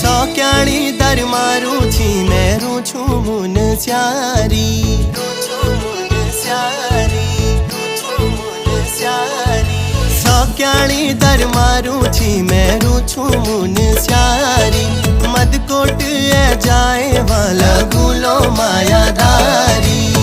सौक्याणी दर मारू छी मेरू छू मुन स्यारी सौक्याणी दर मारू छी मेरू छू मुन स्यारी मदकोट ए जाए वाला गुलो मायादारी।